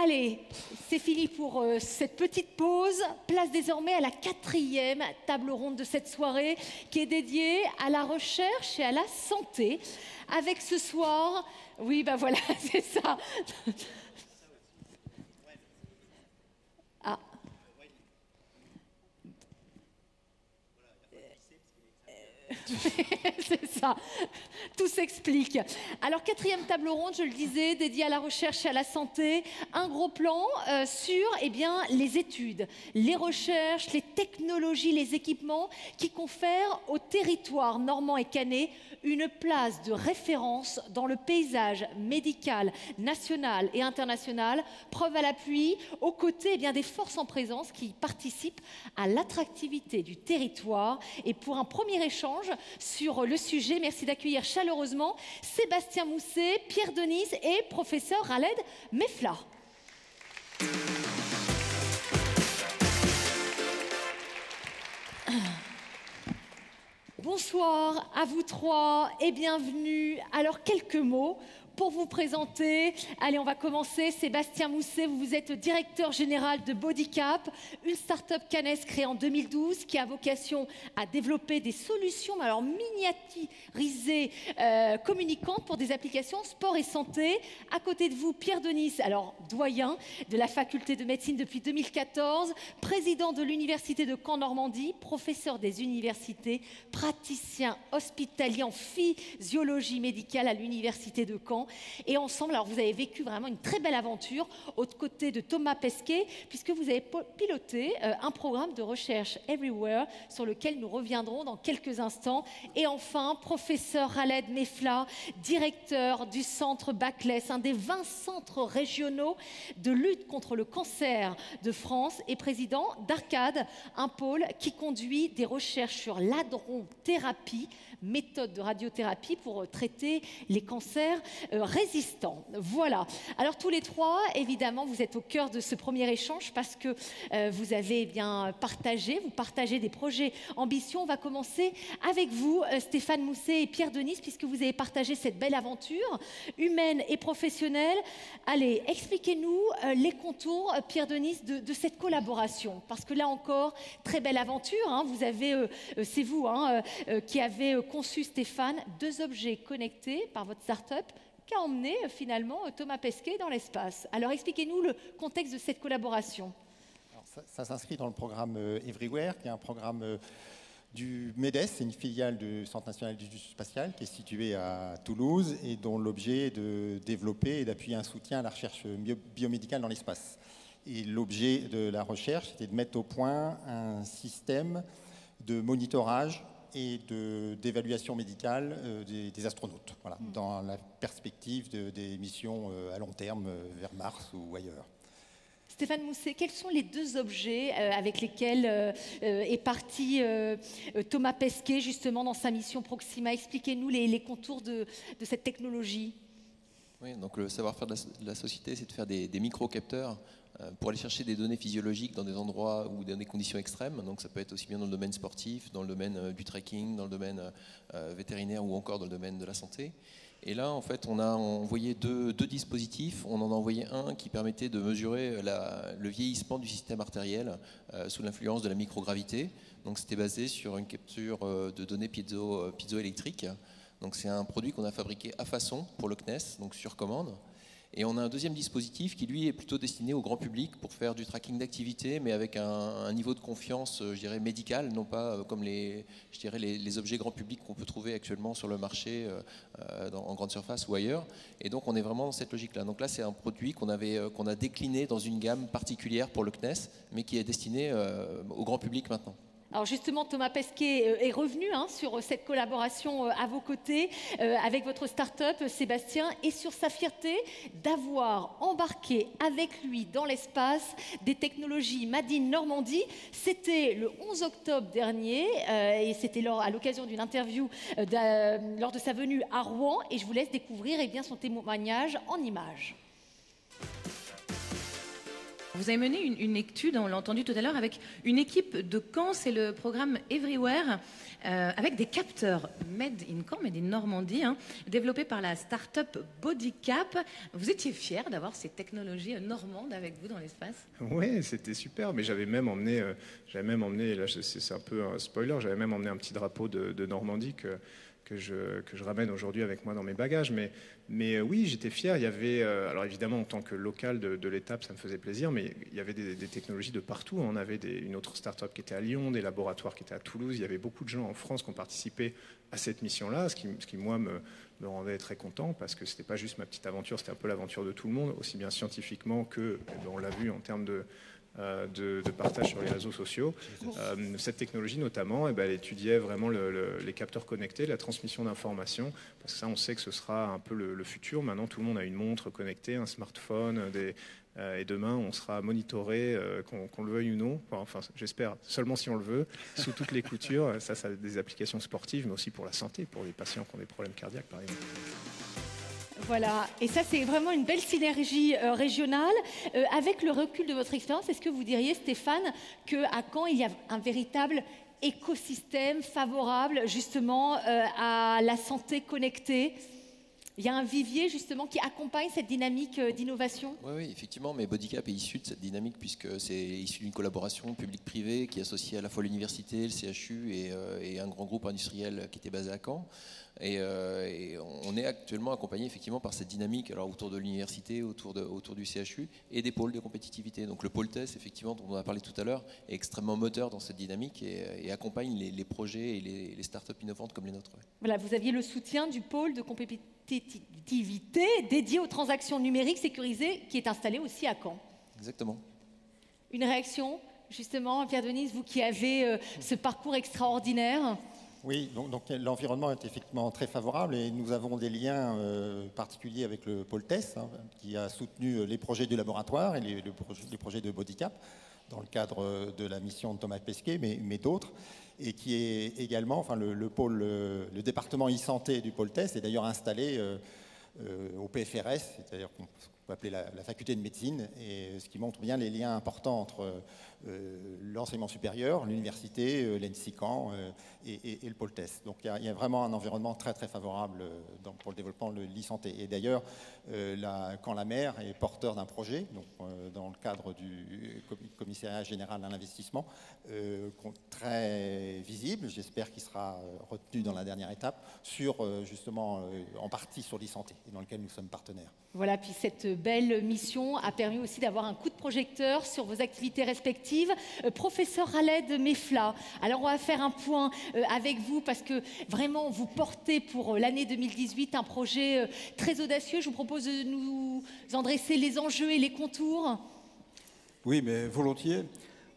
Allez, c'est fini pour cette petite pause. Place désormais à la 4e table ronde de cette soirée qui est dédiée à la recherche et à la santé. Avec ce soir, oui, ben voilà, c'est ça. Ah. C'est ça, tout s'explique. Alors 4e table ronde, je le disais, dédiée à la recherche et à la santé. Un gros plan sur les études, les recherches, les technologies, les équipements qui confèrent au territoire normand et canet une place de référence dans le paysage médical national et international. Preuve à l'appui, aux côtés des forces en présence qui participent à l'attractivité du territoire. Et pour un premier échange sur le sujet, merci d'accueillir chaleureusement Sébastien Mousset, Pierre Denis et professeur Khaled Mefla. Bonsoir à vous trois et bienvenue. Alors quelques mots pour vous présenter. Allez, on va commencer. Sébastien Mousset, vous êtes directeur général de Bodycap, une start-up caennaise créée en 2012 qui a vocation à développer des solutions miniaturisées, communicantes pour des applications sport et santé. À côté de vous, Pierre Denis, alors doyen de la faculté de médecine depuis 2014, président de l'université de Caen-Normandie, professeur des universités, praticien hospitalier en physiologie médicale à l'université de Caen. Et ensemble, alors vous avez vécu vraiment une très belle aventure aux côtés de Thomas Pesquet, puisque vous avez piloté un programme de recherche Everywhere sur lequel nous reviendrons dans quelques instants. Et enfin, professeur Khaled Mefla, directeur du centre Baclès, un des 20 centres régionaux de lutte contre le cancer de France, et président d'Arcade, un pôle qui conduit des recherches sur l'hadrothérapie, méthode de radiothérapie pour traiter les cancers résistants. Voilà. Alors tous les trois, évidemment, vous êtes au cœur de ce premier échange parce que vous avez vous partagez des projets ambitieux. On va commencer avec vous, Stéphane Mousset et Pierre Denis, puisque vous avez partagé cette belle aventure humaine et professionnelle. Allez, expliquez-nous les contours, Pierre Denis, de cette collaboration. Parce que là encore, très belle aventure. Hein. Vous avez, c'est vous qui avez conçu, Stéphane, 2 objets connectés par votre start-up qui a emmené finalement Thomas Pesquet dans l'espace. Alors expliquez-nous le contexte de cette collaboration. Alors, ça s'inscrit dans le programme Everywhere, qui est un programme du MEDES, c'est une filiale du Centre national du spatial qui est situé à Toulouse et dont l'objet est de développer et d'appuyer un soutien à la recherche biomédicale dans l'espace. Et l'objet de la recherche, c'était de mettre au point un système de monitorage et d'évaluation médicale des astronautes, voilà, dans la perspective des missions à long terme vers Mars ou ailleurs. Stéphane Mousset, quels sont les 2 objets avec lesquels est parti Thomas Pesquet justement dans sa mission Proxima? Expliquez-nous les contours de cette technologie. Oui, donc le savoir-faire de la société, c'est de faire des micro-capteurs pour aller chercher des données physiologiques dans des endroits ou dans des conditions extrêmes. Donc ça peut être aussi bien dans le domaine sportif, dans le domaine du trekking, dans le domaine vétérinaire ou encore dans le domaine de la santé. Et là, en fait, on a envoyé deux dispositifs. On en a envoyé un qui permettait de mesurer le vieillissement du système artériel sous l'influence de la microgravité. Donc c'était basé sur une capture de données piezoélectriques. Donc c'est un produit qu'on a fabriqué à façon pour le CNES, donc sur commande. Et on a un deuxième dispositif qui, lui, est plutôt destiné au grand public pour faire du tracking d'activité, mais avec un niveau de confiance, je dirais, médical, non pas comme les objets grand public qu'on peut trouver actuellement sur le marché en grande surface ou ailleurs. Et donc, on est vraiment dans cette logique-là. Donc là, c'est un produit qu'on a décliné dans une gamme particulière pour le CNES, mais qui est destiné au grand public maintenant. Alors justement, Thomas Pesquet est revenu sur cette collaboration à vos côtés avec votre start-up, Sébastien, et sur sa fierté d'avoir embarqué avec lui dans l'espace des technologies Made in Normandie. C'était le 11 octobre dernier et c'était à l'occasion d'une interview lors de sa venue à Rouen. Et je vous laisse découvrir son témoignage en images. Vous avez mené une étude, on l'a entendu tout à l'heure, avec une équipe de Caen, c'est le programme Everywhere, avec des capteurs made in Caen, made in Normandie, hein, développés par la start-up Bodycap. Vous étiez fiers d'avoir ces technologies normandes avec vous dans l'espace? Oui, c'était super, mais j'avais même emmené, là c'est un peu un spoiler, j'avais même emmené un petit drapeau de Normandie que je ramène aujourd'hui avec moi dans mes bagages. Mais oui, j'étais fier. Il y avait, alors évidemment, en tant que local de l'étape, ça me faisait plaisir, mais il y avait des technologies de partout. On avait une autre start-up qui était à Lyon, des laboratoires qui étaient à Toulouse. Il y avait beaucoup de gens en France qui ont participé à cette mission-là, ce qui moi, me rendait très content, parce que c'était pas juste ma petite aventure, c'était un peu l'aventure de tout le monde, aussi bien scientifiquement que, on l'a vu en termes de partage sur les réseaux sociaux. Cette technologie notamment, elle étudiait vraiment les capteurs connectés, la transmission d'informations, parce que ça on sait que ce sera un peu le futur. Maintenant tout le monde a une montre connectée, un smartphone, et demain on sera monitoré, qu'on le veuille ou non, enfin j'espère seulement si on le veut, sous toutes les coutures. Ça a des applications sportives, mais aussi pour la santé, pour les patients qui ont des problèmes cardiaques par exemple. Voilà, et ça c'est vraiment une belle synergie régionale. Avec le recul de votre expérience, est-ce que vous diriez, Stéphane, qu'à Caen, il y a un véritable écosystème favorable justement à la santé connectée? Il y a un vivier justement qui accompagne cette dynamique d'innovation? Oui, effectivement, mais Bodycap est issu de cette dynamique puisque c'est issu d'une collaboration publique-privée qui associe à la fois l'université, le CHU et un grand groupe industriel qui était basé à Caen. Et on est actuellement accompagné effectivement par cette dynamique, alors autour de l'université, autour du CHU et des pôles de compétitivité. Donc le pôle TES, effectivement, dont on a parlé tout à l'heure, est extrêmement moteur dans cette dynamique et accompagne les projets et les startups innovantes comme les nôtres. Ouais. Voilà, vous aviez le soutien du pôle de compétitivité dédié aux transactions numériques sécurisées qui est installé aussi à Caen. Exactement. Une réaction, justement, Pierre-Denys, vous qui avez ce parcours extraordinaire? Oui, donc l'environnement est effectivement très favorable et nous avons des liens particuliers avec le pôle TES, hein, qui a soutenu les projets du laboratoire et les projets de Bodycap dans le cadre de la mission de Thomas Pesquet, mais d'autres, et qui est également, enfin le département e-santé du pôle TES est d'ailleurs installé au PFRS, c'est-à-dire qu'on peut appeler la faculté de médecine, et ce qui montre bien les liens importants entre l'enseignement supérieur, l'université, l'ENSICAN et le pôle TES. Donc il y a vraiment un environnement très très favorable pour le développement de l'e-santé. Et d'ailleurs, quand la maire est porteur d'un projet, donc, dans le cadre du commissariat général à l'investissement, très visible, j'espère qu'il sera retenu dans la dernière étape, sur justement en partie sur l'e-santé, et dans lequel nous sommes partenaires. Voilà, puis cette belle mission a permis aussi d'avoir un coup de projecteur sur vos activités respectives. Professeur Khaled Mefla, alors on va faire un point avec vous parce que vraiment vous portez pour l'année 2018 un projet très audacieux. Je vous propose de nous en dresser les enjeux et les contours. Oui, mais volontiers.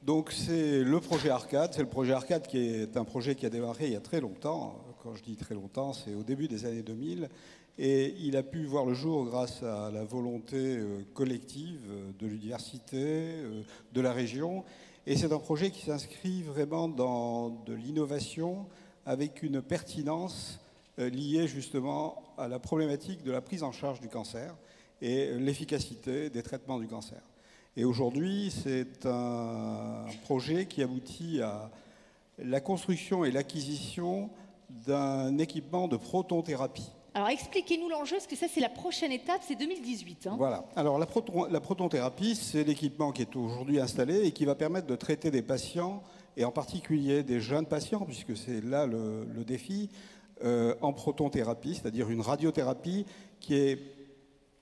Donc c'est le projet Arcade. C'est le projet Arcade qui est un projet qui a démarré il y a très longtemps. Quand je dis très longtemps, c'est au début des années 2000. Et il a pu voir le jour grâce à la volonté collective de l'université, de la région. Et c'est un projet qui s'inscrit vraiment dans de l'innovation avec une pertinence liée justement à la problématique de la prise en charge du cancer et l'efficacité des traitements du cancer. Et aujourd'hui, c'est un projet qui aboutit à la construction et l'acquisition d'un équipement de protonthérapie. Alors expliquez-nous l'enjeu, parce que ça c'est la prochaine étape, c'est 2018. Hein. Voilà. Alors la protonthérapie, c'est l'équipement qui est aujourd'hui installé et qui va permettre de traiter des patients, et en particulier des jeunes patients, puisque c'est là le défi, en protonthérapie, c'est-à-dire une radiothérapie qui est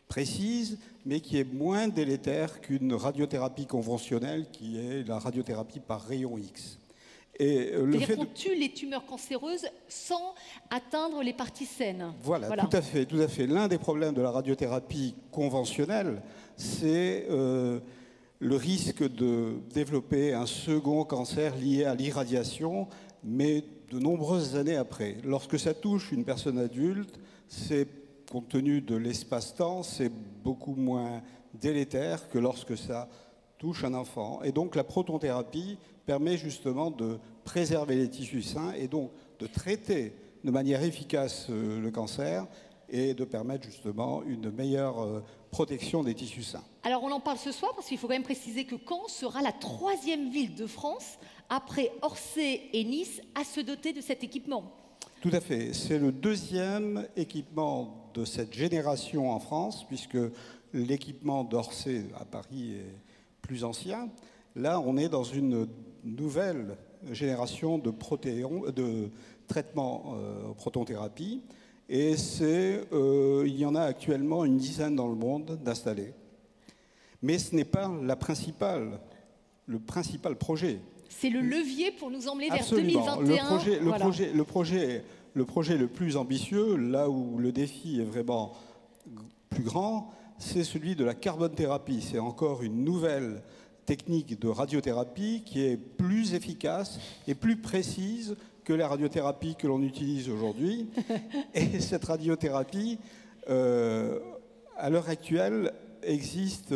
précise, mais qui est moins délétère qu'une radiothérapie conventionnelle, qui est la radiothérapie par rayon X. C'est-à-dire qu'on tue les tumeurs cancéreuses sans atteindre les parties saines. Voilà. Tout à fait, tout à fait. L'un des problèmes de la radiothérapie conventionnelle, c'est le risque de développer un second cancer lié à l'irradiation, mais de nombreuses années après. Lorsque ça touche une personne adulte, c'est, compte tenu de l'espace-temps, c'est beaucoup moins délétère que lorsque ça touche un enfant. Et donc la protonthérapie permet justement de préserver les tissus sains et donc de traiter de manière efficace le cancer et de permettre justement une meilleure protection des tissus sains. Alors on en parle ce soir parce qu'il faut quand même préciser que Caen sera la 3e ville de France, après Orsay et Nice, à se doter de cet équipement. Tout à fait. C'est le 2e équipement de cette génération en France, puisque l'équipement d'Orsay à Paris est plus ancien. Là, on est dans une nouvelle génération de traitements protonthérapie. Et il y en a actuellement une dizaine dans le monde d'installés. Mais ce n'est pas le principal projet. C'est le levier pour nous emmener vers Absolument. 2021. Le projet le plus ambitieux, là où le défi est vraiment plus grand, c'est celui de la carbone-thérapie. C'est encore une nouvelle technique de radiothérapie qui est plus efficace et plus précise que la radiothérapie que l'on utilise aujourd'hui. Et cette radiothérapie, à l'heure actuelle, existe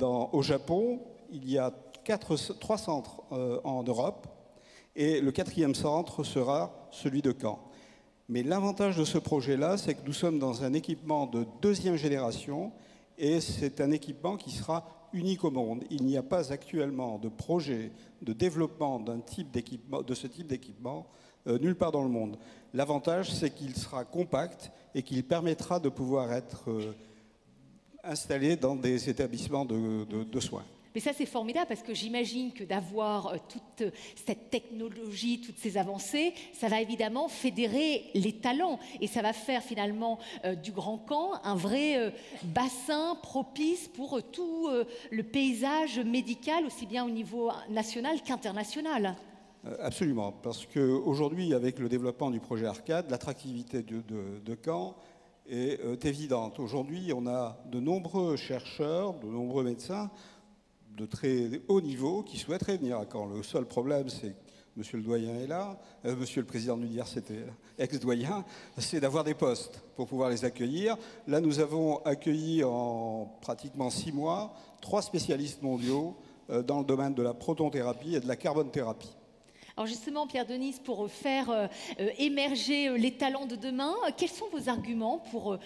au Japon. Il y a 3 centres en Europe, et le 4e centre sera celui de Caen. Mais l'avantage de ce projet-là, c'est que nous sommes dans un équipement de 2e génération, et c'est un équipement qui sera unique au monde. Il n'y a pas actuellement de projet de développement de ce type d'équipement nulle part dans le monde. L'avantage, c'est qu'il sera compact et qu'il permettra de pouvoir être installé dans des établissements de soins. Mais ça, c'est formidable parce que j'imagine que d'avoir toute cette technologie, toutes ces avancées, ça va évidemment fédérer les talents et ça va faire finalement du Grand Caen un vrai bassin propice pour tout le paysage médical, aussi bien au niveau national qu'international. Absolument, parce qu'aujourd'hui, avec le développement du projet Arcade, l'attractivité de Caen est évidente. Aujourd'hui, on a de nombreux chercheurs, de nombreux médecins de très haut niveau qui souhaiteraient venir à Caen. Le seul problème, c'est que monsieur le doyen est là, monsieur le président de l'université, ex-doyen, c'est d'avoir des postes pour pouvoir les accueillir. Là, nous avons accueilli en pratiquement 6 mois 3 spécialistes mondiaux dans le domaine de la protonthérapie et de la carbone-thérapie. Alors justement, Pierre Denis, pour faire émerger les talents de demain, quels sont vos arguments pour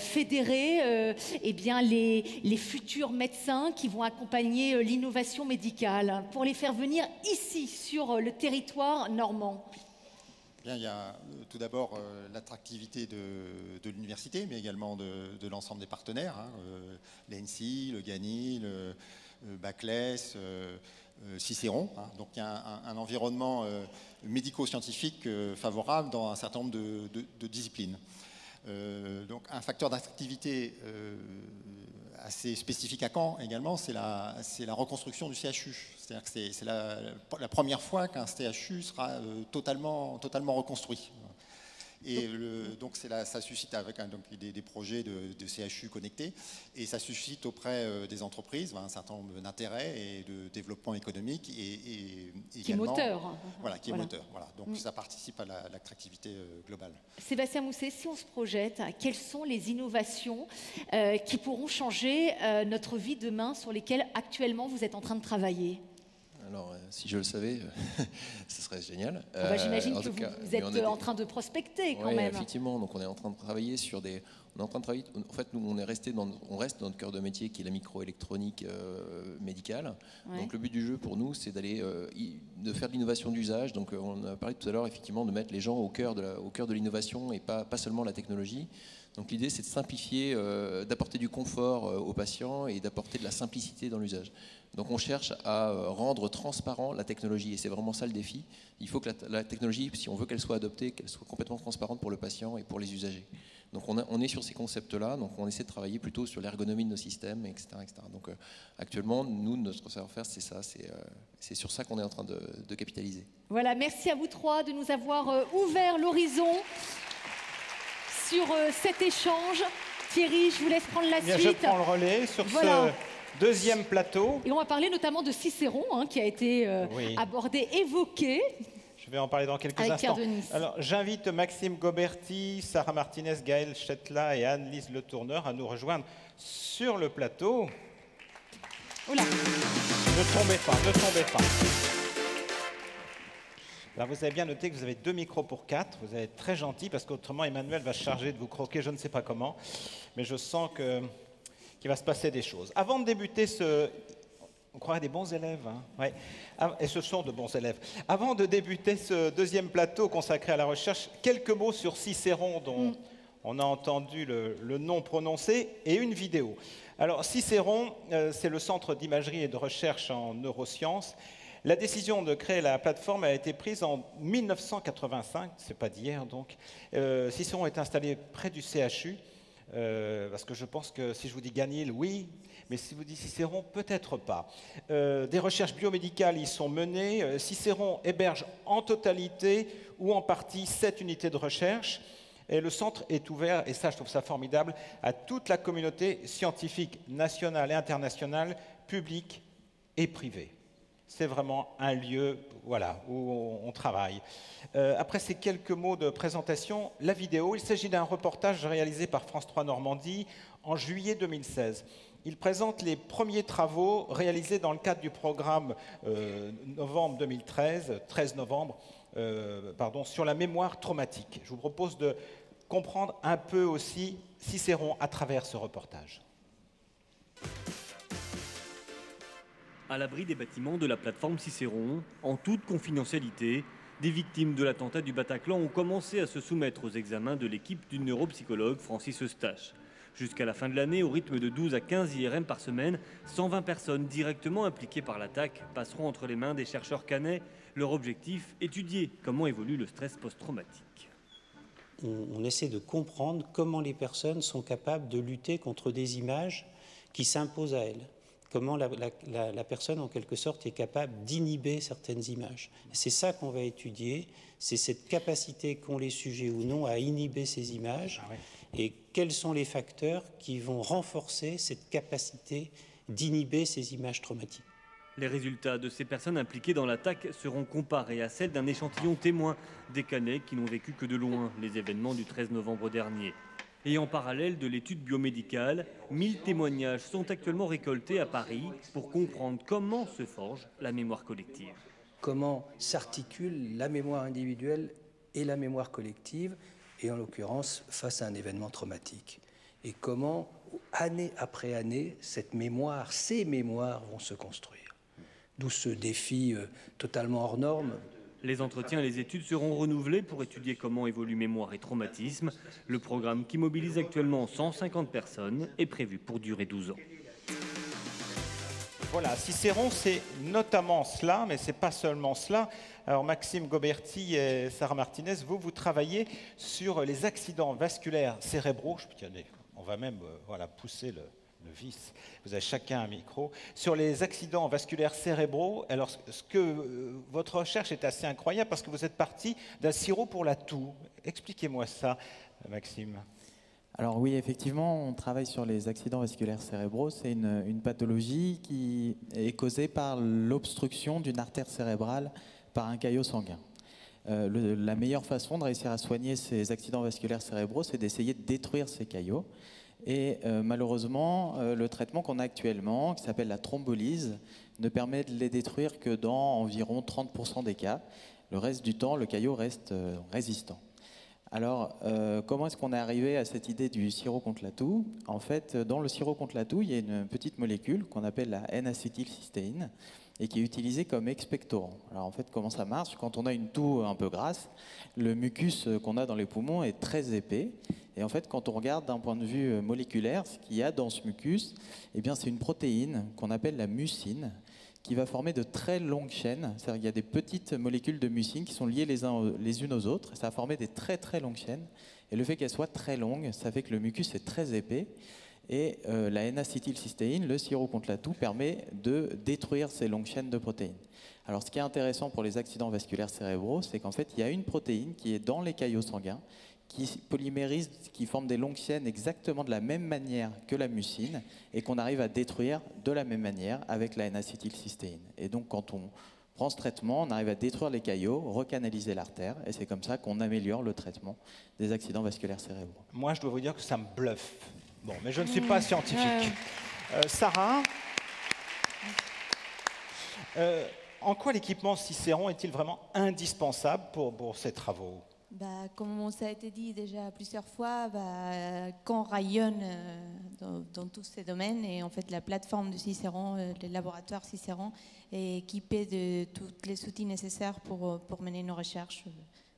fédérer les futurs médecins qui vont accompagner l'innovation médicale, pour les faire venir ici, sur le territoire normand? Bien, il y a tout d'abord l'attractivité de l'université, mais également de l'ensemble des partenaires, l'ENSI, le GANI, le Baclès, Cicéron. Donc il y a un environnement médico-scientifique favorable dans un certain nombre de disciplines. Donc un facteur d'attractivité assez spécifique à Caen également, c'est la reconstruction du CHU. C'est-à-dire que c'est la première fois qu'un CHU sera totalement reconstruit. Et donc ça suscite avec des projets de CHU connectés, et ça suscite auprès des entreprises un certain nombre d'intérêts et de développement économique et qui également, est moteur. Voilà, qui est moteur. Voilà. Donc ça participe à l'attractivité globale. Sébastien Mousset, si on se projette, quelles sont les innovations qui pourront changer notre vie demain, sur lesquelles actuellement vous êtes en train de travailler? Alors, si je le savais, ce serait génial. J'imagine que vous êtes en train de prospecter quand même. Effectivement, donc on est en train de travailler sur des... En fait, nous, on reste dans notre cœur de métier qui est la microélectronique médicale. Ouais. Donc le but du jeu pour nous, c'est de faire de l'innovation d'usage. Donc on a parlé tout à l'heure, effectivement, de mettre les gens au cœur de l'innovation et pas seulement la technologie. Donc l'idée, c'est de simplifier, d'apporter du confort aux patients et d'apporter de la simplicité dans l'usage. Donc on cherche à rendre transparent la technologie, et c'est vraiment ça le défi. Il faut que la technologie, si on veut qu'elle soit adoptée, qu'elle soit complètement transparente pour le patient et pour les usagers. Donc on est sur ces concepts-là, donc on essaie de travailler plutôt sur l'ergonomie de nos systèmes, etc. Donc actuellement, nous, notre savoir-faire, c'est ça, c'est sur ça qu'on est en train de capitaliser. Voilà, merci à vous 3 de nous avoir ouvert l'horizon sur cet échange. Thierry, je vous laisse prendre la suite. Je prends le relais sur ce deuxième plateau. Et on va parler notamment de Cicéron, qui a été abordé, évoqué. Je vais en parler dans quelques instants. Alors, j'invite Maxime Goberti, Sarah Martinez, Gaël Chetla et Anne-Lise Le Tourneur à nous rejoindre sur le plateau. Oula. Ne tombez pas. Alors, vous avez bien noté que vous avez 2 micros pour 4. Vous êtes très gentil parce qu'autrement, Emmanuel va se charger de vous croquer, je ne sais pas comment. Mais je sens qu'il qu'il va se passer des choses. Avant de débuter on croirait des bons élèves, hein, ouais. Et ce sont de bons élèves. Avant de débuter ce deuxième plateau consacré à la recherche, quelques mots sur Cicéron, dont on a entendu le nom prononcé, et une vidéo. Alors Cicéron, c'est le centre d'imagerie et de recherche en neurosciences. La décision de créer la plateforme a été prise en 1985, c'est pas d'hier donc. Cicéron est installé près du CHU, parce que je pense que si je vous dis Ganil, oui, mais si vous dites Cicéron, peut-être pas. Des recherches biomédicales y sont menées. Cicéron héberge en totalité ou en partie 7 unités de recherche. Et le centre est ouvert, et ça je trouve ça formidable, à toute la communauté scientifique nationale et internationale, publique et privée. C'est vraiment un lieu où on travaille. Après ces quelques mots de présentation, la vidéo, il s'agit d'un reportage réalisé par France 3 Normandie en juillet 2016. Il présente les premiers travaux réalisés dans le cadre du programme novembre 2013, 13 novembre, sur la mémoire traumatique. Je vous propose de comprendre un peu aussi Cicéron à travers ce reportage. À l'abri des bâtiments de la plateforme Cicéron, en toute confidentialité, des victimes de l'attentat du Bataclan ont commencé à se soumettre aux examens de l'équipe du neuropsychologue Francis Eustache. Jusqu'à la fin de l'année, au rythme de 12 à 15 IRM par semaine, 120 personnes directement impliquées par l'attaque passeront entre les mains des chercheurs caennais. Leur objectif, étudier comment évolue le stress post-traumatique. On essaie de comprendre comment les personnes sont capables de lutter contre des images qui s'imposent à elles. Comment la personne, en quelque sorte, est capable d'inhiber certaines images. C'est ça qu'on va étudier, c'est cette capacité qu'ont les sujets ou non à inhiber ces images, et quels sont les facteurs qui vont renforcer cette capacité d'inhiber ces images traumatiques. Les résultats de ces personnes impliquées dans l'attaque seront comparés à celles d'un échantillon témoin des Caennais qui n'ont vécu que de loin les événements du 13 novembre dernier. Et en parallèle de l'étude biomédicale, 1000 témoignages sont actuellement récoltés à Paris pour comprendre comment se forge la mémoire collective. Comment s'articule la mémoire individuelle et la mémoire collective, et en l'occurrence face à un événement traumatique. Et comment, année après année, cette mémoire, ces mémoires vont se construire. D'où ce défi totalement hors norme. Les entretiens et les études seront renouvelés pour étudier comment évolue mémoire et traumatisme. Le programme, qui mobilise actuellement 150 personnes, est prévu pour durer 12 ans. Voilà, Cicéron, c'est notamment cela, mais ce n'est pas seulement cela. Alors Maxime Goberti et Sarah Martinez, vous travaillez sur les accidents vasculaires cérébraux. On va même pousser le vice. Vous avez chacun un micro. Sur les accidents vasculaires cérébraux, alors votre recherche est assez incroyable parce que vous êtes parti d'un sirop pour la toux. Expliquez-moi ça, Maxime. Alors oui, effectivement, on travaille sur les accidents vasculaires cérébraux. C'est une pathologie qui est causée par l'obstruction d'une artère cérébrale par un caillot sanguin. La meilleure façon de réussir à soigner ces accidents vasculaires cérébraux, c'est d'essayer de détruire ces caillots. Et malheureusement, le traitement qu'on a actuellement, qui s'appelle la thrombolyse, ne permet de les détruire que dans environ 30% des cas. Le reste du temps, le caillot reste résistant. Alors, comment est-ce qu'on est arrivé à cette idée du sirop contre la toux? En fait, dans le sirop contre la toux, il y a une petite molécule qu'on appelle la N-acétylcystéine et qui est utilisée comme expectorant. Alors en fait, comment ça marche? Quand on a une toux un peu grasse, le mucus qu'on a dans les poumons est très épais. Et en fait, quand on regarde d'un point de vue moléculaire, ce qu'il y a dans ce mucus, eh bien, c'est une protéine qu'on appelle la mucine, qui va former de très longues chaînes. C'est-à-dire qu'il y a des petites molécules de mucine qui sont liées les unes aux autres. Ça va former des très très longues chaînes. Et le fait qu'elles soient très longues, ça fait que le mucus est très épais. Et la N-acétylcystéine, le sirop contre la toux, permet de détruire ces longues chaînes de protéines. Alors ce qui est intéressant pour les accidents vasculaires cérébraux, c'est qu'en fait, il y a une protéine qui est dans les caillots sanguins, qui polymérise, qui forme des longues chaînes exactement de la même manière que la mucine et qu'on arrive à détruire de la même manière avec la N-acétylcystéine. Et donc quand on prend ce traitement, on arrive à détruire les caillots, recanaliser l'artère et c'est comme ça qu'on améliore le traitement des accidents vasculaires cérébraux. Moi, je dois vous dire que ça me bluffe. Bon, mais je ne suis pas scientifique. Sarah, en quoi l'équipement Cicéron est-il vraiment indispensable pour ces travaux ? Comme ça a été dit déjà plusieurs fois, quand on rayonne dans tous ces domaines. Et en fait, la plateforme de Cicéron, le laboratoire Cicéron, est équipé de tous les outils nécessaires pour mener nos recherches.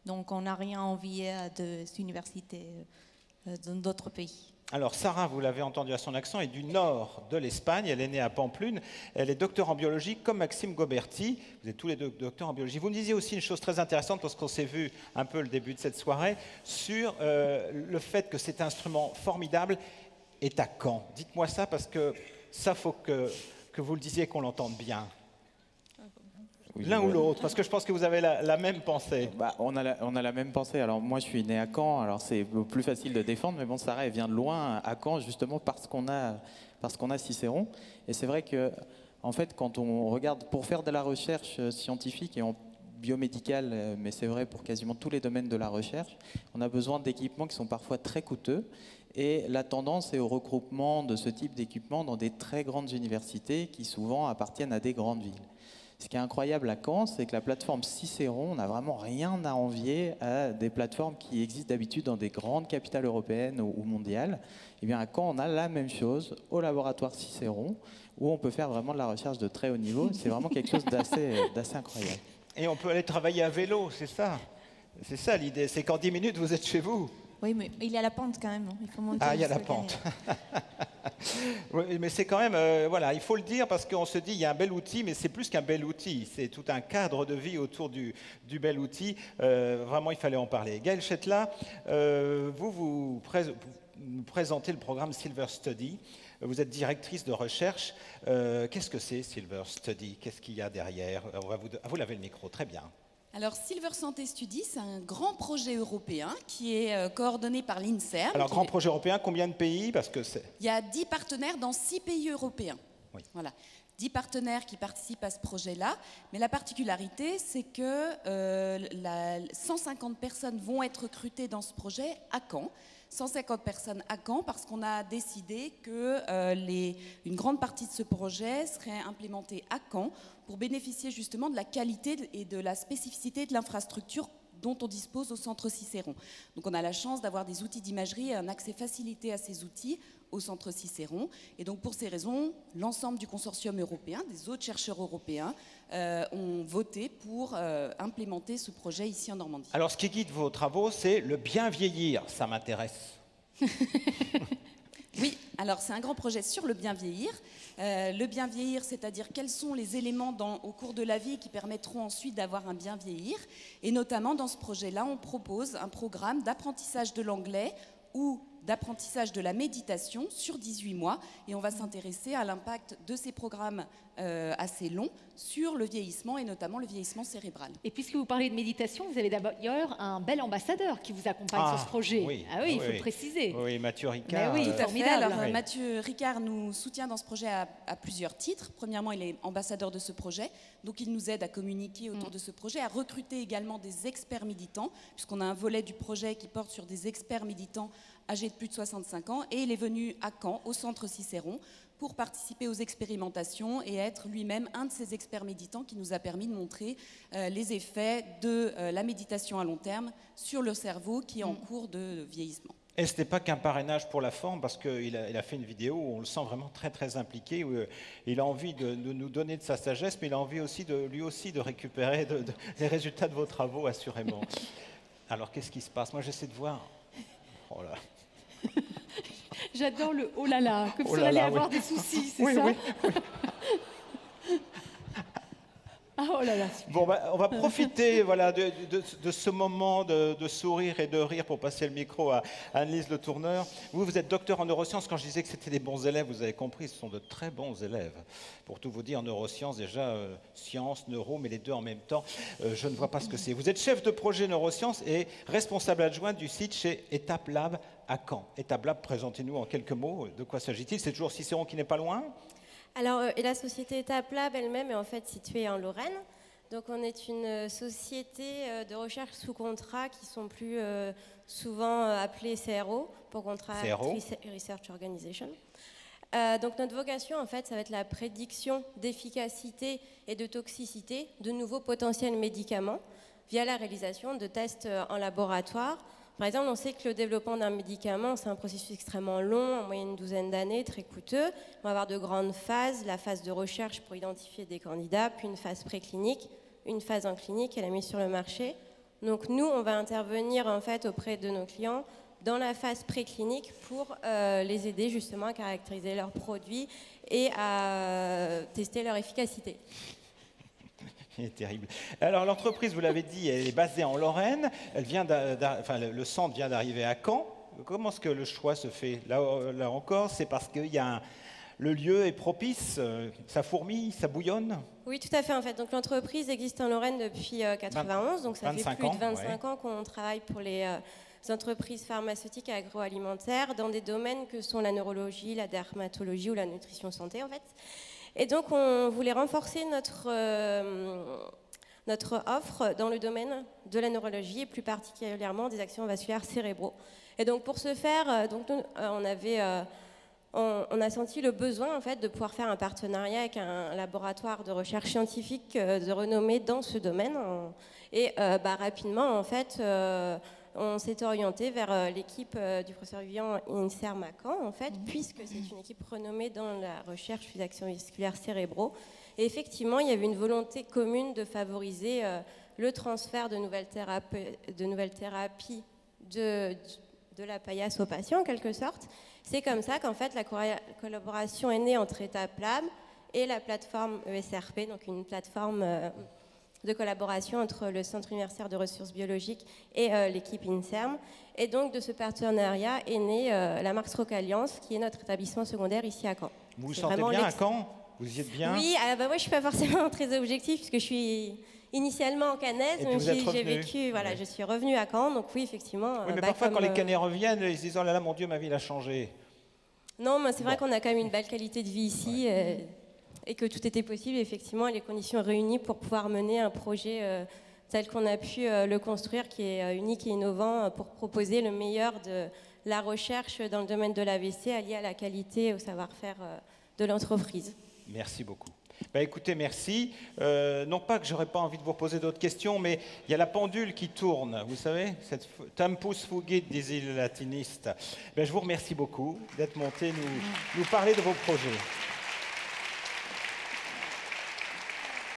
Donc, on n'a rien à envier à des universités dans d'autres pays. Alors Sarah, vous l'avez entendu à son accent, est du nord de l'Espagne. Elle est née à Pamplune. Elle est docteur en biologie comme Maxime Goberti. Vous êtes tous les deux docteurs en biologie. Vous me disiez aussi une chose très intéressante parce qu'on s'est vu un peu le début de cette soirée sur le fait que cet instrument formidable est à Caen. Dites-moi ça parce que ça, faut que vous le disiez, qu'on l'entende bien. Oui, l'un ou l'autre, parce que je pense que vous avez la même pensée. On a la même pensée. Alors moi, je suis né à Caen, alors c'est plus facile de défendre, mais bon, Sarah, elle vient de loin, à Caen, justement parce qu'on a Cicéron. Et c'est vrai que, en fait, quand on regarde, pour faire de la recherche scientifique et en biomédicale, mais c'est vrai pour quasiment tous les domaines de la recherche, on a besoin d'équipements qui sont parfois très coûteux. Et la tendance est au regroupement de ce type d'équipements dans des très grandes universités qui souvent appartiennent à des grandes villes. Ce qui est incroyable à Caen, c'est que la plateforme Cicéron, on n'a vraiment rien à envier à des plateformes qui existent d'habitude dans des grandes capitales européennes ou mondiales. Et bien à Caen, on a la même chose au laboratoire Cicéron, où on peut faire vraiment de la recherche de très haut niveau. C'est vraiment quelque chose d'assez incroyable. Et on peut aller travailler à vélo, c'est ça. C'est ça l'idée, c'est qu'en 10 minutes, vous êtes chez vous. Oui, mais il y a la pente quand même. Il faut monter. Ah, il y a la pente. Oui, mais c'est quand même, voilà, il faut le dire parce qu'on se dit, il y a un bel outil, mais c'est plus qu'un bel outil. C'est tout un cadre de vie autour du bel outil. Vraiment, il fallait en parler. Gaëlle Chetla, vous présentez le programme Silver Study. Vous êtes directrice de recherche. Qu'est-ce que c'est Silver Study? Qu'est-ce qu'il y a derrière? Vous l'avez le micro, très bien. Alors, Silver Santé Study, c'est un grand projet européen qui est coordonné par l'INSERM. Alors, grand projet européen, combien de pays? Il y a 10 partenaires dans 6 pays européens. Oui. Voilà. 10 partenaires qui participent à ce projet-là. Mais la particularité, c'est que 150 personnes vont être recrutées dans ce projet à Caen. 150 personnes à Caen parce qu'on a décidé que une grande partie de ce projet serait implémentée à Caen pour bénéficier justement de la qualité et de la spécificité de l'infrastructure dont on dispose au centre Cicéron. Donc on a la chance d'avoir des outils d'imagerie et un accès facilité à ces outils au centre Cicéron. Et donc pour ces raisons, l'ensemble du consortium européen, des autres chercheurs européens, ont voté pour implémenter ce projet ici en Normandie. Alors ce qui guide vos travaux, c'est le bien vieillir, ça m'intéresse. Oui, alors c'est un grand projet sur le bien vieillir. Le bien vieillir, c'est-à-dire quels sont les éléments au cours de la vie qui permettront ensuite d'avoir un bien vieillir. Et notamment dans ce projet-là, on propose un programme d'apprentissage de l'anglais ou d'apprentissage de la méditation sur 18 mois. Et on va s'intéresser à l'impact de ces programmes assez longs sur le vieillissement et notamment le vieillissement cérébral. Et puisque vous parlez de méditation, vous avez d'ailleurs un bel ambassadeur qui vous accompagne sur ce projet. Oui, ah oui, il faut le préciser. Oui, Mathieu Ricard. Mais oui, formidable. Alors, Mathieu Ricard nous soutient dans ce projet à plusieurs titres. Premièrement, il est ambassadeur de ce projet, donc il nous aide à communiquer autour de ce projet, à recruter également des experts méditants, puisqu'on a un volet du projet qui porte sur des experts méditants âgés de plus de 65 ans, et il est venu à Caen, au centre Cicéron, pour participer aux expérimentations et être lui-même un de ces experts méditants qui nous a permis de montrer les effets de la méditation à long terme sur le cerveau qui est en cours de vieillissement. Et ce n'était pas qu'un parrainage pour la forme, parce qu'il a fait une vidéo où on le sent vraiment très très impliqué, où il a envie de nous donner de sa sagesse, mais il a envie aussi lui aussi de récupérer les résultats de vos travaux, assurément. Alors qu'est-ce qui se passe? Moi j'essaie de voir. Oh là. J'adore le oh là là, comme si on allait avoir des soucis, c'est ça? Oui. Ah, oh là là. Bon, on va profiter voilà, de ce moment de sourire et de rire pour passer le micro à Anne-Lise Le Tourneur. Vous êtes docteur en neurosciences. Quand je disais que c'était des bons élèves, vous avez compris, ce sont de très bons élèves. Pour tout vous dire, neurosciences, déjà, sciences, neuro, mais les deux en même temps, je ne vois pas ce que c'est. Vous êtes chef de projet neurosciences et responsable adjoint du site chez Étape Lab à Caen. Étape Lab, présentez-nous en quelques mots. De quoi s'agit-il? C'est toujours Cicéron qui n'est pas loin? Alors, la société Étape Lab elle-même est en fait située en Lorraine. Donc, on est une société de recherche sous contrat qui sont plus souvent appelées CRO, pour Contract Research Organization. Donc, notre vocation, en fait, ça va être la prédiction d'efficacité et de toxicité de nouveaux potentiels médicaments via la réalisation de tests en laboratoire Par exemple, on sait que le développement d'un médicament, c'est un processus extrêmement long, en moyenne une douzaine d'années, très coûteux. On va avoir de grandes phases, la phase de recherche pour identifier des candidats, puis une phase préclinique, une phase en clinique et la mise sur le marché. Donc nous, on va intervenir en fait auprès de nos clients dans la phase préclinique pour les aider justement à caractériser leurs produits et à tester leur efficacité. C'est terrible. Alors l'entreprise, vous l'avez dit, elle est basée en Lorraine. Le centre vient d'arriver à Caen. Comment est-ce que le choix se fait? Là encore, c'est parce que le lieu est propice, ça fourmille, ça bouillonne? Oui, tout à fait. En fait, donc l'entreprise existe en Lorraine depuis 91, donc ça fait plus de 25 ans qu'on travaille pour les entreprises pharmaceutiques et agroalimentaires dans des domaines que sont la neurologie, la dermatologie ou la nutrition santé en fait. Et donc, on voulait renforcer notre offre dans le domaine de la neurologie et plus particulièrement des accidents vasculaires cérébraux. Et donc, pour ce faire, on a senti le besoin en fait, de pouvoir faire un partenariat avec un laboratoire de recherche scientifique de renommée dans ce domaine. Et rapidement, en fait, on s'est orienté vers l'équipe du professeur Vivian INSERM à Caen, en fait, puisque c'est une équipe renommée dans la recherche des accidents vasculaires cérébraux. Et effectivement, il y avait une volonté commune de favoriser le transfert de nouvelles thérapies de la paillasse aux patients, en quelque sorte. C'est comme ça qu'en fait, la collaboration est née entre EtapLab et la plateforme ESRP, donc une plateforme de collaboration entre le Centre universitaire de ressources biologiques et l'équipe INSERM. Et donc, de ce partenariat est née la marque Stroke Alliance, qui est notre établissement secondaire ici à Caen. Vous vous sentez bien à Caen? Vous y êtes bien? Oui, moi je ne suis pas forcément très objective, puisque je suis initialement en Canaise, même si j'ai vécu, voilà, je suis revenue à Caen, donc oui, effectivement. Oui, mais parfois, quand les Canets reviennent, ils se disent « Oh là là, mon Dieu, ma vie a changé ». Non, mais c'est vrai qu'on a quand même une belle qualité de vie ici. Et que tout était possible, effectivement, et les conditions réunies pour pouvoir mener un projet tel qu'on a pu le construire, qui est unique et innovant pour proposer le meilleur de la recherche dans le domaine de l'AVC, allié à la qualité et au savoir-faire de l'entreprise. Merci beaucoup. Écoutez, merci. Non pas que j'aurais pas envie de vous poser d'autres questions, mais il y a la pendule qui tourne, vous savez, cette tempus fugit, disent les latinistes. Je vous remercie beaucoup d'être monté nous parler de vos projets.